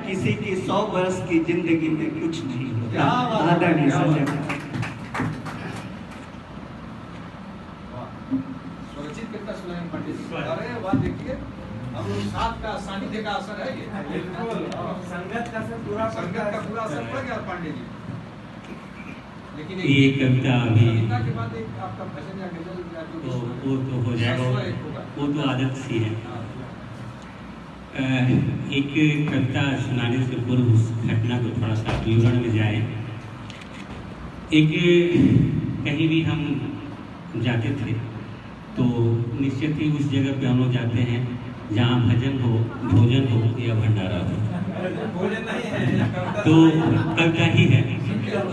किसी की 100 वर्ष की जिंदगी में कुछ नहीं होता। आदरणीय सजन, स्वरचित कितना सुना है पंडित जी? अरे वाह, देखिए हम लोग साथ का सानिध्य का असर है ये, संगत का पूरा असर पड़ गया पांडे जी। लेकिन ये कविता अभी के बाद एक आपका भजन या गजल या जो वो तो हो जाएगा, वो तो आदत सी है। एक कविता सुनाने से पूर्व उस घटना को थोड़ा सा विवरण में जाए। एक कहीं भी हम जाते थे तो निश्चित ही उस जगह पे हम लोग जाते हैं जहाँ भजन हो, भोजन हो या भंडारा हो। भोजन नहीं है तो कविता ही है,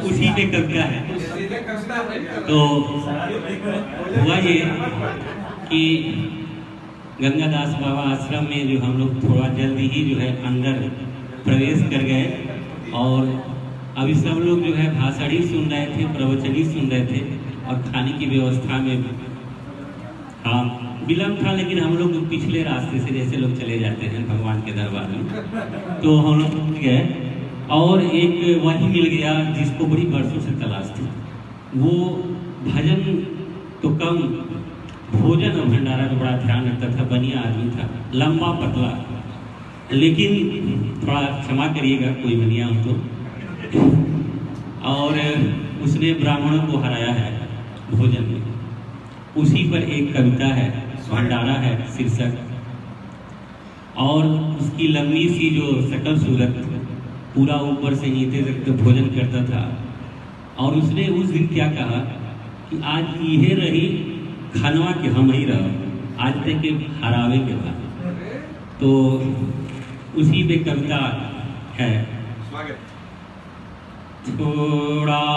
उसी पे कविता है। तो हुआ ये कि गंगादास बाबा आश्रम में जो हम लोग थोड़ा जल्दी ही जो है अंदर प्रवेश कर गए और अभी सब लोग जो है भाषण ही सुन रहे थे, प्रवचन ही सुन रहे थे और खाने की व्यवस्था में हाँ विलम्ब था, लेकिन हम लोग पिछले रास्ते से जैसे लोग चले जाते हैं भगवान के दरबार में, तो हम लोग गए और एक वही मिल गया जिसको बड़ी बरसों से तलाश थी। वो भजन तो कम, भोजन और भंडारा का बड़ा ध्यान रखता था, बनिया आदमी था, लंबा पतला, लेकिन थोड़ा क्षमा करिएगा कोई बनिया हो तो। और उसने ब्राह्मणों को हराया है भोजन में। उसी पर एक कविता है, भंडारा है शीर्षक, और उसकी लंबी सी जो सकल सूरत, पूरा ऊपर से नीचे तक तो भोजन करता था। और उसने उस दिन क्या कहा कि आज ये रही खानवा के हम ही रहो, आज तक के हरावे के बाद। तो उसी पे कविता है। थोड़ा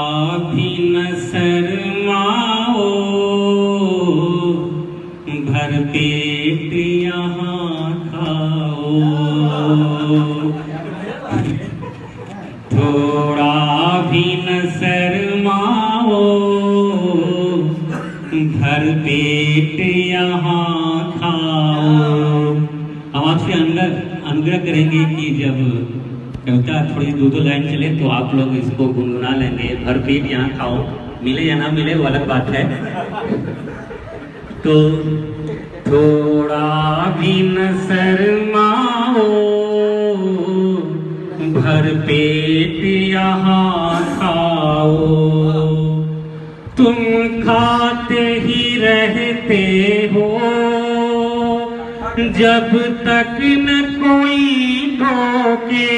भी न शर्माओ, भर पेट यहाँ खाओ, थोड़ा भी न शर्माओ, भर पेट यहाँ खाओ। हम आपसे अनुग्रह करेंगे कि जब कविता थोड़ी दो लाइन चले तो आप लोग इसको गुनगुना लेंगे। भर पेट यहाँ खाओ, मिले या ना मिले वो अलग बात है। तो थोड़ा भी न शर्माओ, भर पेट यहाँ खाओ, तुम खाते ही रहते हो जब तक न कोई टोके,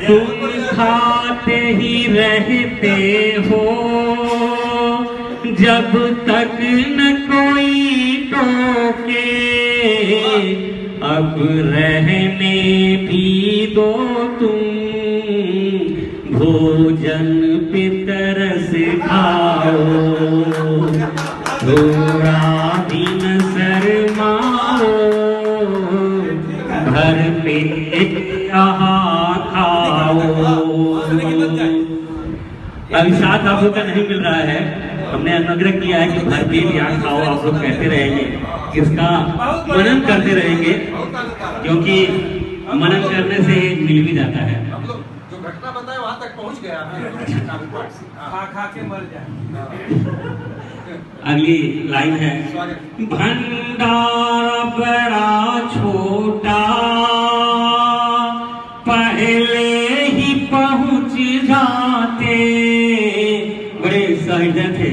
तुम खाते ही रहते हो जब तक न कोई टोके, अब रहने भी दो तुम भोजन पे तरस खाओ, थोड़ा भी न शर्माओ, भर पेट यहाँ खाओ। अभी साथ आप लोग का नहीं मिल रहा है, हमने अनुग्रह किया है कि भर पेट यहाँ खाओ आप लोग कहते रहेंगे, इसका मनन करते रहेंगे, क्योंकि मनन करने से मिल भी जाता है। जो घटना बताया वहां तक पहुंच गया, खा के मर जाए। अगली लाइन है, भंडारा बड़ा छोटा पहले ही पहुंच जाते। बड़े सहजन थे,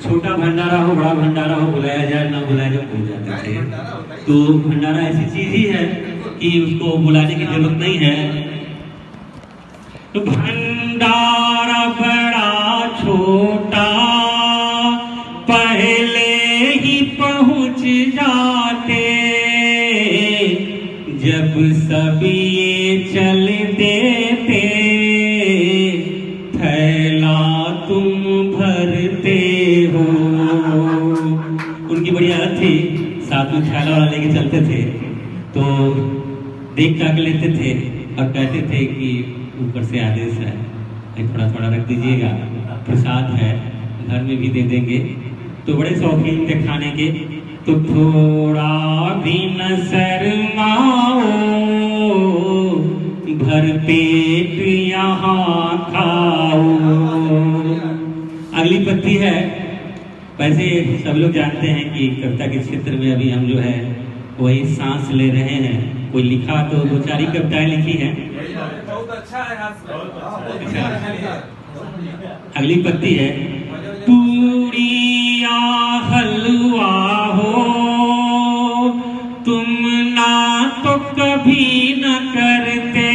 छोटा भंडारा हो बड़ा भंडारा हो, बुलाया जाए ना बुलाया जाए पहुंच जाते थे। तो भंडारा ऐसी चीज ही है कि उसको बुलाने की जरूरत नहीं है। तो भंडारा बड़ा छोटा पहले ही पहुंच जाते, जब सब ये चल देते थैला तुम भरते हो। उनकी बड़ी आदत थी, साथ में थैला वाला लेके चलते थे, तो देख ताक लेते थे और कहते थे कि ऊपर से आदेश है, थोड़ा थोड़ा रख दीजिएगा, प्रसाद है, घर में भी दे देंगे। तो बड़े शौकीन थे खाने के। तो थोड़ा भी न शर्माओ, पत्ती है। वैसे सब लोग जानते हैं कि कविता के क्षेत्र में अभी हम जो है वही सांस ले रहे हैं। कोई लिखा तो दो चार ही कविताएं लिखी हैं। बहुत अच्छा है। अगली पत्ती है, पूरी या हलवा हो तुम ना तो कभी न करते,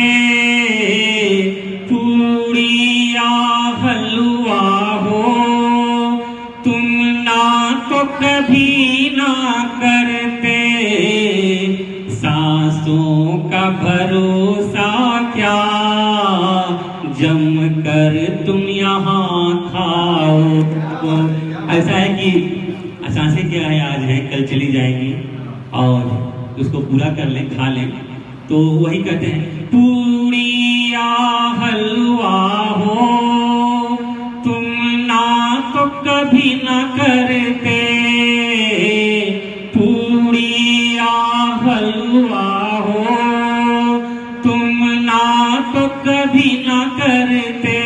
पूरी या हलवा हो तुम ना तो कभी ना करते, सांसों का भरोसा क्या जम कर तुम यहाँ खाओ। तो ऐसा है कि सांसें क्या है, आज है कल चली जाएंगी और उसको पूरा कर लें, खा लें। तो वही कहते हैं, पूरी या हलवा हो तुम ना तो कभी ना करते, पूरी या हलवा हो तुम ना तो कभी ना करते,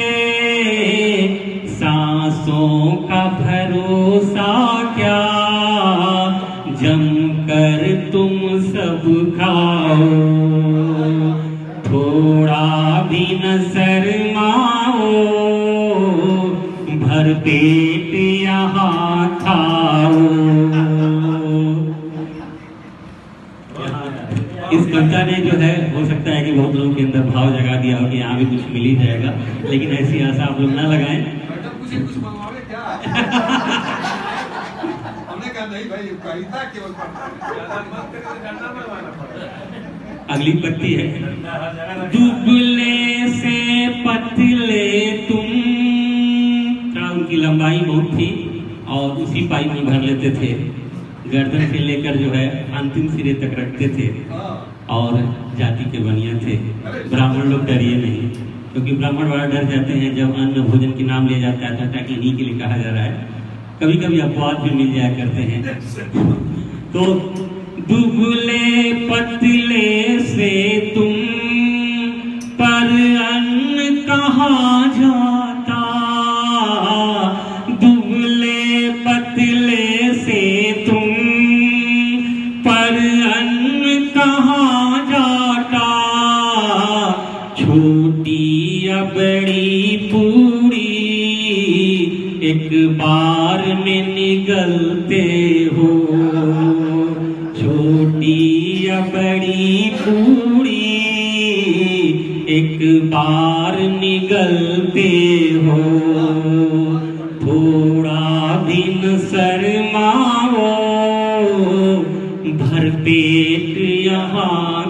सांसों का भरोसा क्या जम कर तुम सब खाओ, थोड़ा भी न शर्माओ, भर पेट यहाँ खाओ। इस कविता ने जो है हो सकता है कि बहुत लोगों के अंदर भाव जगा दिया हो कि यहाँ भी कुछ मिल ही जाएगा, लेकिन ऐसी आशा आप लोग ना लगाएं। कुछ मंगवावे क्या? हमने कहा नहीं भाई, कविता केवल अगली पत्ती है, दुबले से पतले तुम। उनकी लंबाई बहुत थी और उसी पाइप में भर लेते थे, गर्दन से लेकर जो है अंतिम सिरे तक रखते थे और जाति के बनिया थे। ब्राह्मण लोग डरिए नहीं, क्योंकि ब्राह्मण बड़ा डर जाते हैं जब अन्न भोजन के नाम लिया जाता है, ताकि इन्हीं के लिए कहा जा रहा है। कभी कभी अपवाद भी मिल जाया करते हैं। तो दुबले पतले से तुम पर अन्न कहाँ जाता, दुबले पतले से तुम पर अन्न कहाँ जाता, छोटी या बड़ी पूरी एक बार में निगलते हो, छोटी या बड़ी पूरी एक बार निगलते हो, थोड़ा भी न शर्माओ, भर पेट यहाँ